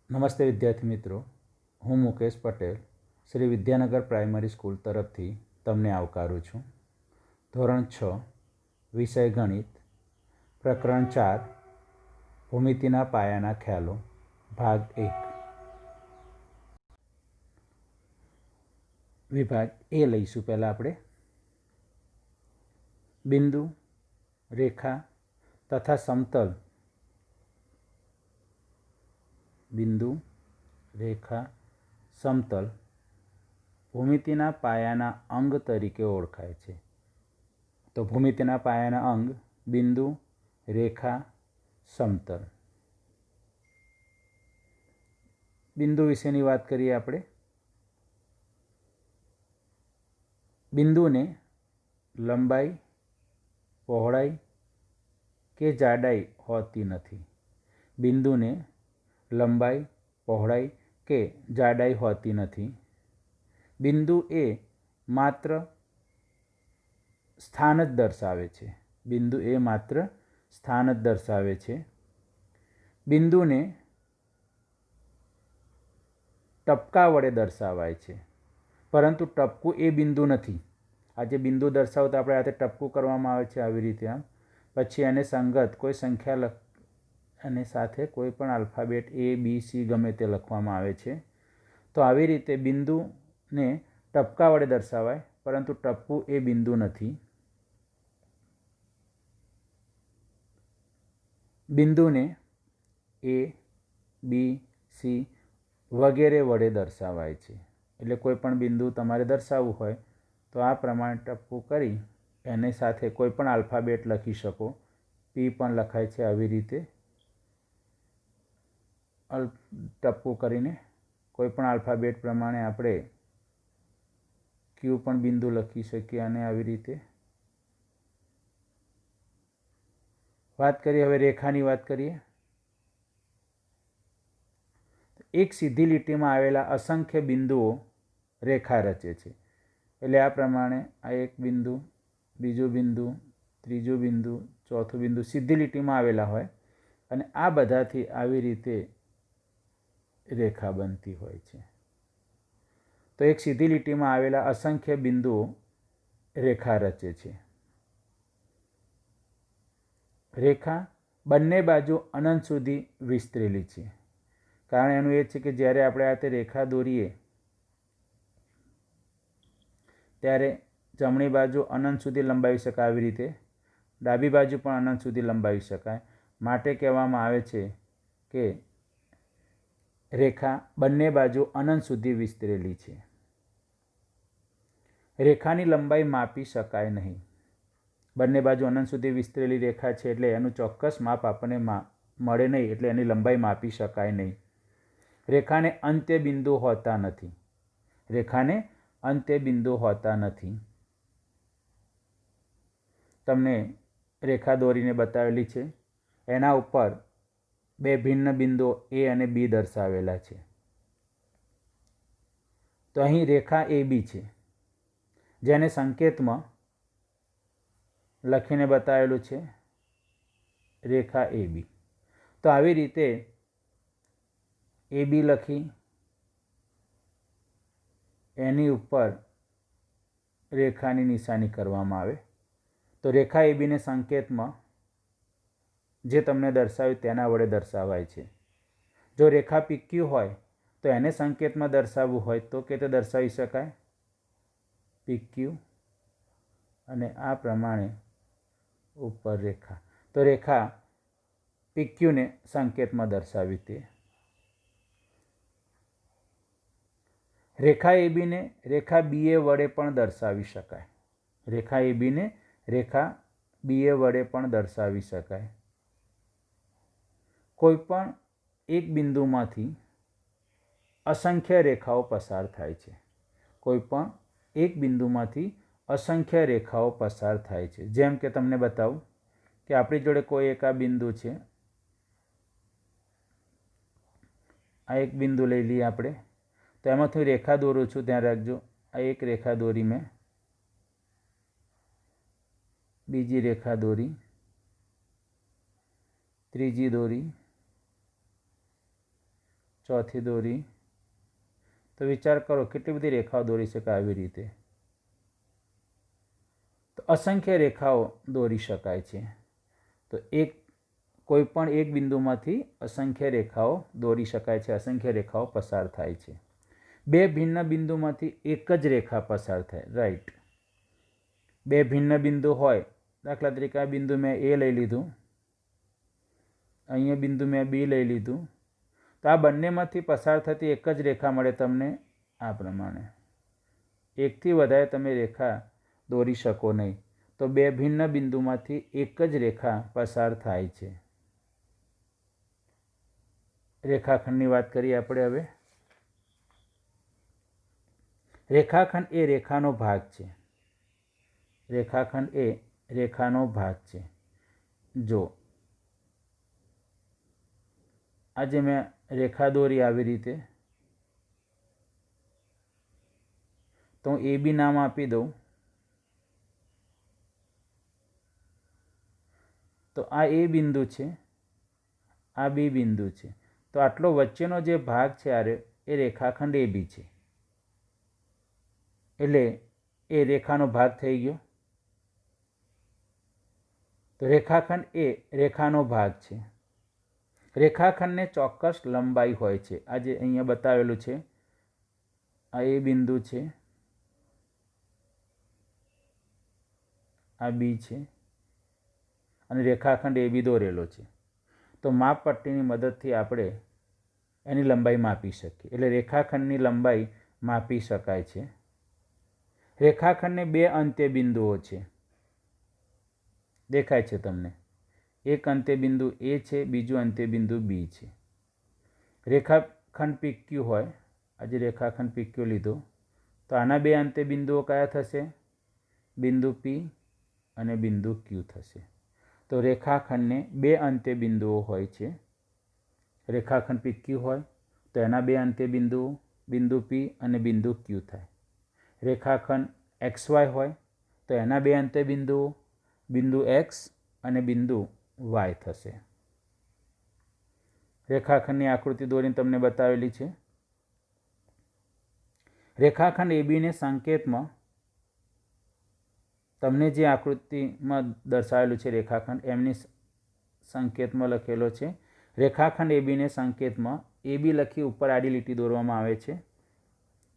નમસ્તે વિદ્યાર્થી મિત્રો, હું મુકેશ પટેલ શ્રી વિદ્યાનગર પ્રાઇમરી સ્કૂલ તરફથી તમને આવકારું છું. ધોરણ 6 વિષય ગણિત, પ્રકરણ 4 ભૂમિતિના પાયાના ખ્યાલો, ભાગ 1. વિભાગ એ લઈશું. પહેલાં આપણે બિંદુ, રેખા તથા સમતલ, બિંદુ, રેખા, સમતલ ભૂમિતિના પાયાના અંગ તરીકે ઓળખાય છે. તો ભૂમિતિના પાયાના અંગ બિંદુ, રેખા, સમતલ. બિંદુ વિશેની વાત કરીએ આપણે. બિંદુને લંબાઈ, પહોળાઈ કે જાડાઈ હોતી નથી. બિંદુને લંબાઈ, પહોળાઈ કે જાડાઈ હોતી નથી. બિંદુ એ માત્ર સ્થાન જ દર્શાવે છે. બિંદુ એ માત્ર સ્થાન જ દર્શાવે છે. બિંદુને ટપકા વડે દર્શાવાય છે, પરંતુ ટપકું એ બિંદુ નથી. આ જે બિંદુ દર્શાવતા આપણે હાથે ટપકું કરવામાં આવે છે આવી રીતે આમ, પછી એને સંગત કોઈ સંખ્યા અને સાથે કોઈ પણ આલ્ફાબેટ A, B, C ગમે તે લખવામાં આવે છે. તો આવી રીતે બિંદુને ટપકા વડે દર્શાવાય, પરંતુ ટપકું એ બિંદુ નથી. બિંદુને A, B, C વગેરે વડે દર્શાવાય છે. એટલે કોઈ પણ બિંદુ તમારે દર્શાવવું હોય તો આ પ્રમાણે ટપકું કરી એની સાથે કોઈ પણ આલ્ફાબેટ લખી શકો. P પણ લખાય છે આવી રીતે. ટપકું કરીને કોઈ પણ આલ્ફાબેટ પ્રમાણે આપણે Q પણ બિંદુ લખી શકીએ. અને આવી રીતે વાત કરીએ. હવે રેખાની વાત કરીએ. એક સીધી લીટીમાં આવેલા અસંખ્ય બિંદુઓ રેખા રચે છે. એટલે આ પ્રમાણે આ એક બિંદુ, બીજું બિંદુ, ત્રીજું બિંદુ, ચોથું બિંદુ સીધી લીટીમાં આવેલા હોય અને આ બધાથી આવી રીતે રેખા બનતી હોય છે. તો એક સીધી લીટીમાં આવેલા અસંખ્ય બિંદુઓ રેખા રચે છે. રેખા બંને બાજુ અનંત સુધી વિસ્તરેલી છે. કારણ એનું એ છે કે જ્યારે આપણે આ તે રેખા દોરીએ ત્યારે જમણી બાજુ અનંત સુધી લંબાવી શકાય, આવી રીતે ડાબી બાજુ પણ અનંત સુધી લંબાવી શકાય. માટે કહેવામાં આવે છે કે રેખા બંને બાજુ અનંત સુધી વિસ્તરેલી છે. રેખાની લંબાઈ માપી શકાય નહીં. બંને બાજુ અનંત સુધી વિસ્તરેલી રેખા છે એટલે એનું ચોક્કસ માપ આપણને મળે નહીં, એટલે એની લંબાઈ માપી શકાય નહીં. રેખાને અંત્ય બિંદુ હોતા નથી. રેખાને અંત્ય બિંદુ હોતા નથી. તમને રેખા દોરીને બતાવેલી છે. એના ઉપર બે ભિન્ન બિંદુઓ A અને B દર્શાવેલા છે. તો અહીં રેખા AB છે, જેને સંકેતમાં લખીને બતાવેલું છે રેખા AB. તો આવી રીતે AB લખી એની ઉપર રેખાની નિશાની કરવામાં આવે તો રેખા ABને સંકેતમાં જે તમને દર્શાવ્યું તેના વડે દર્શાવાય છે. જો રેખા PQ હોય તો એને સંકેતમાં દર્શાવવું હોય તો કે તે દર્શાવી શકાય PQ, અને આ પ્રમાણે ઉપર રેખા. તો રેખા PQને સંકેતમાં દર્શાવી તે. રેખા ABને રેખા BA વડે પણ દર્શાવી શકાય. રેખા ABને રેખા BA વડે પણ દર્શાવી શકાય. કોઈ પણ એક બિંદુમાંથી અસંખ્ય રેખાઓ પસાર થાય છે. કોઈ પણ એક બિંદુમાંથી અસંખ્ય રેખાઓ પસાર થાય છે. જેમ કે તમને બતાવું કે આપણી જોડે કોઈ એક આ બિંદુ છે. આ એક બિંદુ લઈ લઈએ આપણે. તો એમાંથી રેખા દોરું છું, ધ્યાન રાખજો. આ એક રેખા દોરી મેં, બીજી રેખા દોરી, ત્રીજી દોરી, ચોથી દોરી. તો વિચાર કરો કેટલી બધી રેખાઓ દોરી શકાય આવી રીતે. તો અસંખ્ય રેખાઓ દોરી શકાય છે. તો કોઈ પણ એક બિંદુમાંથી અસંખ્ય રેખાઓ દોરી શકાય છે, અસંખ્ય રેખાઓ પસાર થાય છે. બે ભિન્ન બિંદુમાંથી એક જ રેખા પસાર થાય, રાઈટ. બે ભિન્ન બિંદુ હોય, દાખલા તરીકે આ બિંદુ મેં એ લઈ લીધું, અહીંયા બિંદુ મેં બી લઈ લીધું. તો આ બંનેમાંથી પસાર થતી એક જ રેખા મળે તમને આ પ્રમાણે. એકથી વધારે તમે રેખા દોરી શકો નહીં. તો બે ભિન્ન બિંદુમાંથી એક જ રેખા પસાર થાય છે. રેખાખંડની વાત કરીએ આપણે હવે. રેખાખંડ એ રેખાનો ભાગ છે. રેખાખંડ એ રેખાનો ભાગ છે. જો આજે મેં રેખા દોરી આવી રીતે, તો હું એ બી નામ આપી દઉં. તો આ એ બિંદુ છે, આ બી બિંદુ છે. તો આટલો વચ્ચેનો જે ભાગ છે એ રેખાખંડ એ બી છે. એટલે એ રેખાનો ભાગ થઈ ગયો. તો રેખાખંડ એ રેખાનો ભાગ છે. રેખાખંડને ચોક્કસ લંબાઈ હોય છે. આજે અહીંયા બતાવેલું છે, આ એ બિંદુ છે, આ બી છે અને રેખાખંડ એ બી દોરેલો છે. તો માપપટ્ટીની મદદથી આપણે એની લંબાઈ માપી શકીએ. એટલે રેખાખંડની લંબાઈ માપી શકાય છે. રેખાખંડને બે અંત્ય બિંદુઓ છે, દેખાય છે તમને. એક અંત્ય બિંદુ એ છે, બીજું અંત્ય બિંદુ બી છે. રેખાખંડ PQ હોય, આજે રેખાખંડ PQ લીધો, તો આના બે અંત્ય બિંદુઓ કયા થશે? બિંદુ P અને બિંદુ Q થશે. તો રેખાખંડને બે અંત્ય બિંદુઓ હોય છે. રેખાખંડ PQ હોય તો એના બે અંત્ય બિંદુઓ બિંદુ P અને બિંદુ Q થાય. રેખાખંડ XY હોય તો એના બે અંત્ય બિંદુઓ બિંદુ X અને બિંદુ Y થશે. રેખાખંડની આકૃતિ દોરીને તમને બતાવેલી છે. રેખાખંડ ABને સંકેતમાં તમને જે આકૃતિમાં દર્શાવેલું છે રેખાખંડ, એમની સંકેતમાં લખેલો છે. રેખાખંડ ABને સંકેતમાં AB લખી ઉપર આડી લીટી દોરવામાં આવે છે,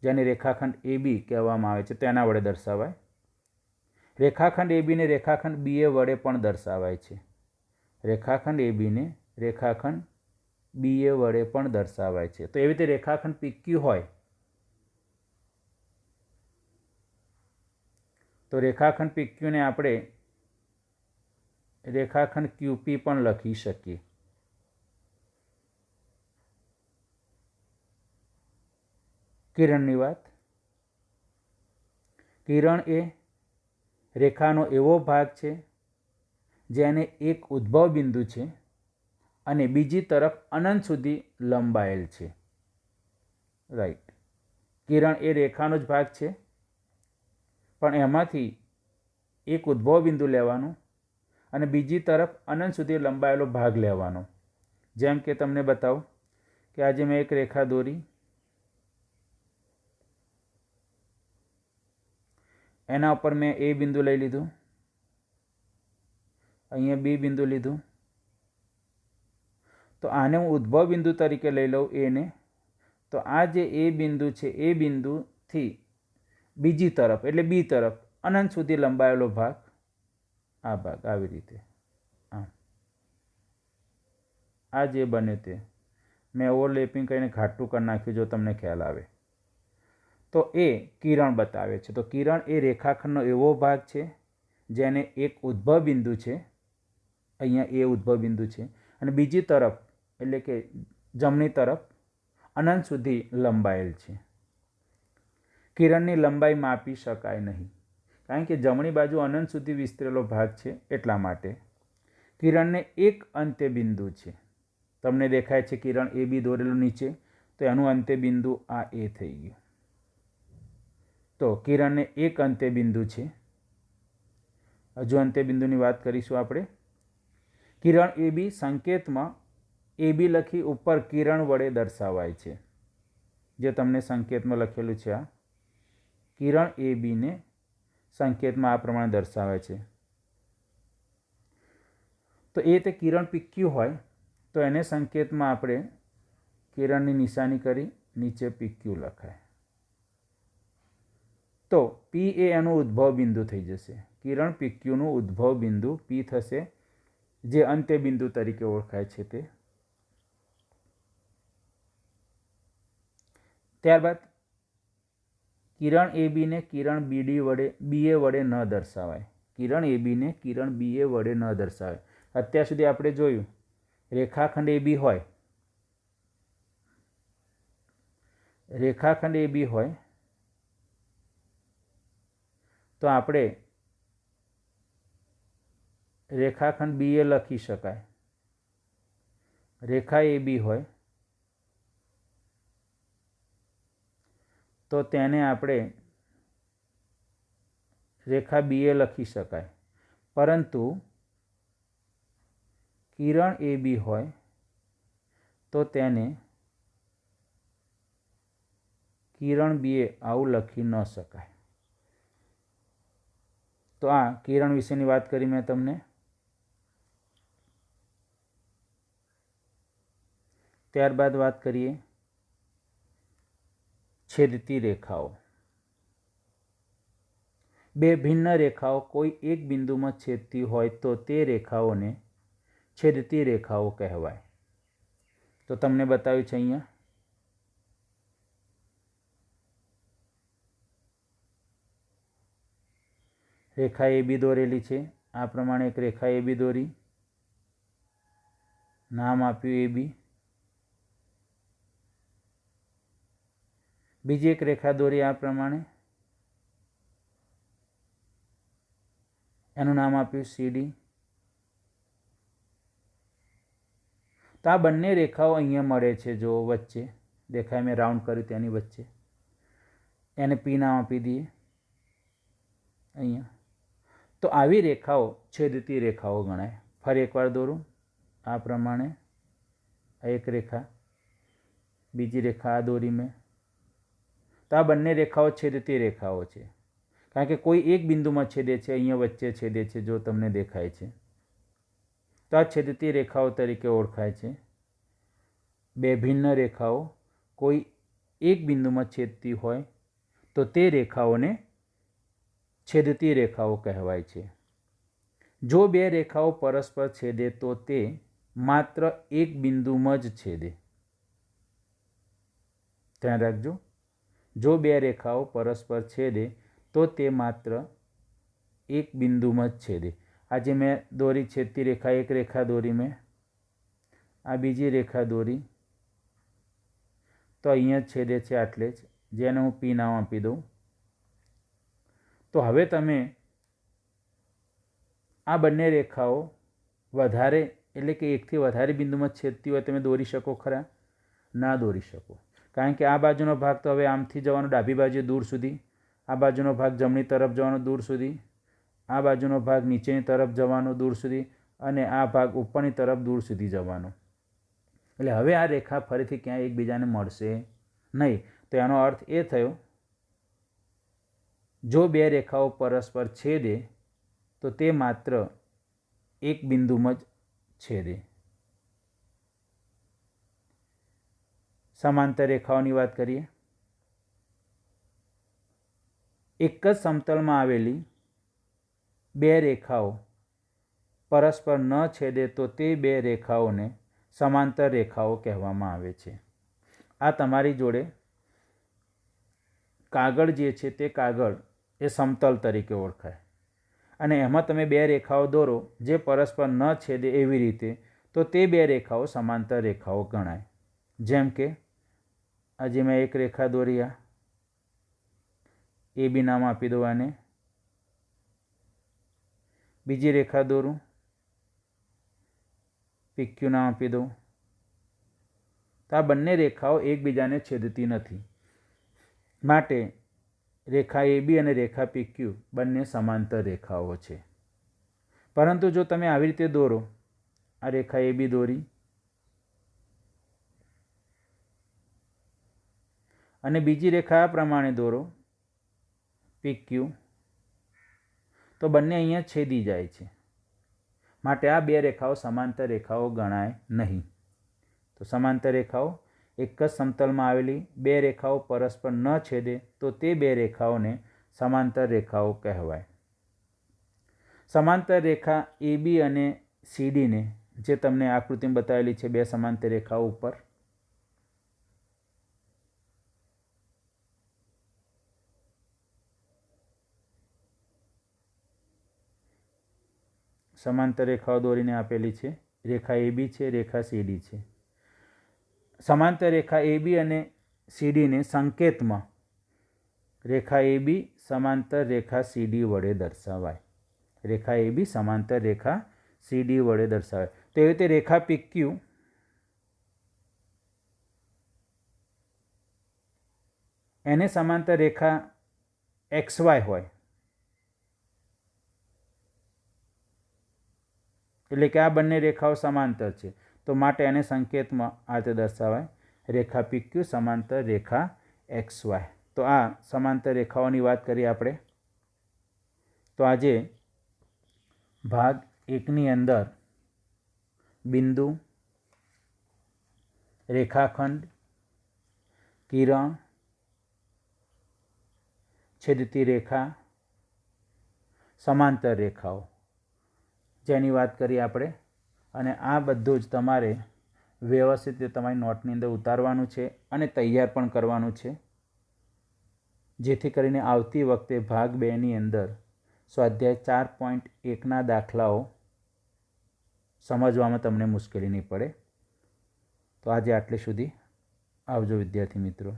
જેને રેખાખંડ AB કહેવામાં આવે છે. તેના વડે દર્શાવાય. રેખાખંડ ABને રેખાખંડ BA વડે પણ દર્શાવાય છે. રેખાખંડ ABને રેખાખંડ BA વડે પણ દર્શાવાય છે. તો એવી રીતે રેખાખંડ PQ હોય તો રેખાખંડ PQ ને આપણે રેખાખંડ QP પણ લખી શકીએ. કિરણની વાત. કિરણ એ રેખાનો એવો ભાગ છે જેને એક ઉદ્ભવ બિંદુ છે અને બીજી તરફ અનંત સુધી લંબાયેલ છે, રાઈટ. કિરણ એ રેખાનો જ ભાગ છે, પણ એમાંથી એક ઉદ્ભવ બિંદુ લેવાનું અને બીજી તરફ અનંત સુધી લંબાયેલો ભાગ લેવાનો. જેમ કે તમને બતાવું કે આજે મેં એક રેખા દોરી, એના ઉપર મેં એ બિંદુ લઈ લીધું, અહીંયા બી બિંદુ લીધું. તો આને હું ઉદ્ભવ બિંદુ તરીકે લઈ લઉં એને. તો આ જે એ બિંદુ છે એ બિંદુથી બીજી તરફ એટલે બી તરફ અનંત સુધી લંબાયેલો ભાગ આ ભાગ આવી રીતે. આ જે બને તે મેં ઓવરલેપિંગ કરીને ઘાટું કરી નાખ્યું, જો તમને ખ્યાલ આવે તો એ કિરણ બતાવે છે. તો કિરણ એ રેખાખંડનો એવો ભાગ છે જેને એક ઉદ્ભવ બિંદુ છે, અહીંયા એ ઉદ્ભવ બિંદુ છે, અને બીજી તરફ એટલે કે જમણી તરફ અનંત સુધી લંબાયેલ છે. કિરણની લંબાઈ માપી શકાય નહીં, કારણ કે જમણી બાજુ અનંત સુધી વિસ્તરેલો ભાગ છે. એટલા માટે કિરણને એક અંત્ય બિંદુ છે. તમને દેખાય છે કિરણ એ બી દોરેલું નીચે, તો એનું અંત્ય બિંદુ આ એ થઈ ગયું. તો કિરણને એક અંત્ય બિંદુ છે. હજુ અંત્ય બિંદુની વાત કરીશું આપણે. કિરણ એ બી સંકેતમાં એ બી લખી ઉપર કિરણ વડે દર્શાવાય છે. જે તમને સંકેતમાં લખેલું છે આ કિરણ એ બીને સંકેતમાં આ પ્રમાણે દર્શાવે છે. તો એ તે કિરણ PQ હોય તો એને સંકેતમાં આપણે કિરણની નિશાની કરી નીચે PQ લખાય. તો P એ એનું ઉદ્ભવ બિંદુ થઈ જશે. કિરણ PQનું ઉદ્ભવ બિંદુ P થશે, જે અંત્ય બિંદુ તરીકે ઓળખાય છે તે. ત્યારબાદ કિરણ AB ને કિરણ BA વડે ન દર્શાવાય. કિરણ AB ને કિરણ BA વડે ન દર્શાવાય. અત્યાર સુધી આપણે જોયું રેખાખંડ AB હોય, રેખાખંડ AB હોય તો આપણે રેખાખંડ BA લખી શકાય. રેખા AB હોય તો તેને આપણે રેખા BA લખી શકાય. પરંતુ કિરણ AB હોય તો તેને કિરણ BA આવું લખી ન શકાય. તો આ કિરણ વિશેની વાત કરી મેં તમને. ત્યારબાદ વાત કરીએ છેદતી રેખાઓ. બે ભિન્ન રેખાઓ કોઈ એક બિંદુમાં છેદતી હોય તો તે રેખાઓને છેદતી રેખાઓ કહેવાય. તો તમને બતાવ્યું છે અહીંયા રેખા AB દોરેલી છે. આ પ્રમાણે એક રેખા AB દોરી, નામ આપ્યું AB. બીજી એક રેખા દોરી આ પ્રમાણે, એનું નામ આપ્યું CD. તો આ બંને રેખાઓ અહીંયા મળે છે. જો વચ્ચે દેખાય, મેં રાઉન્ડ કર્યું તેની વચ્ચે, એને P નામ આપી દઈએ અહીંયા. તો આવી રેખાઓ છેદતી રેખાઓ ગણાય. ફરી એકવાર દોરું આ પ્રમાણે. આ એક રેખા, બીજી રેખા આ દોરી મેં. તો આ બંને રેખાઓ છેદતી રેખાઓ છે, કારણ કે કોઈ એક બિંદુમાં છેદે છે, અહીંયા વચ્ચે છેદે છે, જો તમને દેખાય છે. તો આ છેદતી રેખાઓ તરીકે ઓળખાય છે. બે ભિન્ન રેખાઓ કોઈ એક બિંદુમાં છેદતી હોય તો તે રેખાઓને છેદતી રેખાઓ કહેવાય છે. જો બે રેખાઓ પરસ્પર છેદે તો તે માત્ર એક બિંદુમાં જ છેદે. ધ્યાન રાખજો, જો બે રેખાઓ પરસ્પર છેદે તો તે માત્ર એક બિંદુમાં જ છેદે. આજે મેં દોરી છેદતી રેખા, એક રેખા દોરી મેં, આ બીજી રેખા દોરી, તો અહીંયા જ છેદે છે આટલે જ, જેને હું P નામ આપી દઉં. તો હવે તમે આ બંને રેખાઓ વધારે, એટલે કે એકથી વધારે બિંદુમાં છેદતી હોય તમે દોરી શકો ખરા? ના દોરી શકો, કારણ કે આ બાજુનો ભાગ તો હવે આમથી જવાનો ડાબી બાજુ દૂર સુધી, આ બાજુનો ભાગ જમણી તરફ જવાનો દૂર સુધી, આ બાજુનો ભાગ નીચેની તરફ જવાનો દૂર સુધી, અને આ ભાગ ઉપરની તરફ દૂર સુધી જવાનો. એટલે હવે આ રેખા ફરીથી ક્યાંય એકબીજાને મળશે નહીં. તો એનો અર્થ એ થયો, જો બે રેખાઓ પરસ્પર છેદે તો તે માત્ર એક બિંદુમાં જ છેદે. સમાંતર રેખાઓની વાત કરીએ. એક જ સમતલમાં આવેલી બે રેખાઓ પરસ્પર ન છેદે તો તે બે રેખાઓને સમાંતર રેખાઓ કહેવામાં આવે છે. આ તમારી જોડે કાગળ જે છે તે કાગળ એ સમતલ તરીકે ઓળખાય, અને એમાં તમે બે રેખાઓ દોરો જે પરસ્પર ન છેદે એવી રીતે, તો તે બે રેખાઓ સમાંતર રેખાઓ ગણાય. જેમ કે આજે મેં એક રેખા દોરી, આ AB નામ આપી દો આને. બીજી રેખા દોરું, PQ નામ આપી દઉં. તો આ બંને રેખાઓ એકબીજાને છેદતી નથી, માટે રેખા AB અને રેખા PQ બંને સમાંતર રેખાઓ છે. પરંતુ જો તમે આવી રીતે દોરો, આ રેખા AB દોરી, અને બીજી રેખા આ પ્રમાણે દોરો PQ, તો બંને અહીંયા છેદી જાય છે, માટે આ બે રેખાઓ સમાંતર રેખાઓ ગણાય નહીં. તો સમાંતર રેખાઓ એક જ સમતલમાં આવેલી બે રેખાઓ પરસ્પર ન છેદે તો તે બે રેખાઓને સમાંતર રેખાઓ કહેવાય. સમાંતર રેખા AB અને CDને, જે તમને આકૃતિમાં બતાવેલી છે બે સમાંતર રેખાઓ ઉપર, સમાંતર રેખાઓ દોરીને આપેલી છે. રેખા AB છે, રેખા CD છે. સમાંતર રેખા AB અને CDને સંકેતમાં રેખા AB સમાંતર રેખા CD વડે દર્શાવાય. રેખા AB સમાંતર રેખા CD વડે દર્શાવાય. તેવી રીતે રેખા PQ એને સમાંતર રેખા XY હોય, એટલે કે આ બંને રેખાઓ સમાંતર છે, તો માટે એને સંકેતમાં આ રીતે દર્શાવાય, રેખા PQ સમાંતર રેખા XY. તો આ સમાંતર રેખાઓની વાત કરીએ આપણે. તો આજે ભાગ 1ની અંદર બિંદુ, રેખાખંડ, કિરણ, છેદતી રેખા, સમાંતર રેખાઓ જેની વાત કરી આપણે. અને આ બધું જ તમારે વ્યવસ્થિત રીતે તમારી નોટની અંદર ઉતારવાનું છે અને તૈયાર પણ કરવાનું છે, જેથી કરીને આવતી વખતે ભાગ 2ની અંદર સ્વાધ્યાય 4.1ના દાખલાઓ સમજવામાં તમને મુશ્કેલી નહીં પડે. તો આજે આટલે સુધી. આવજો વિદ્યાર્થી મિત્રો.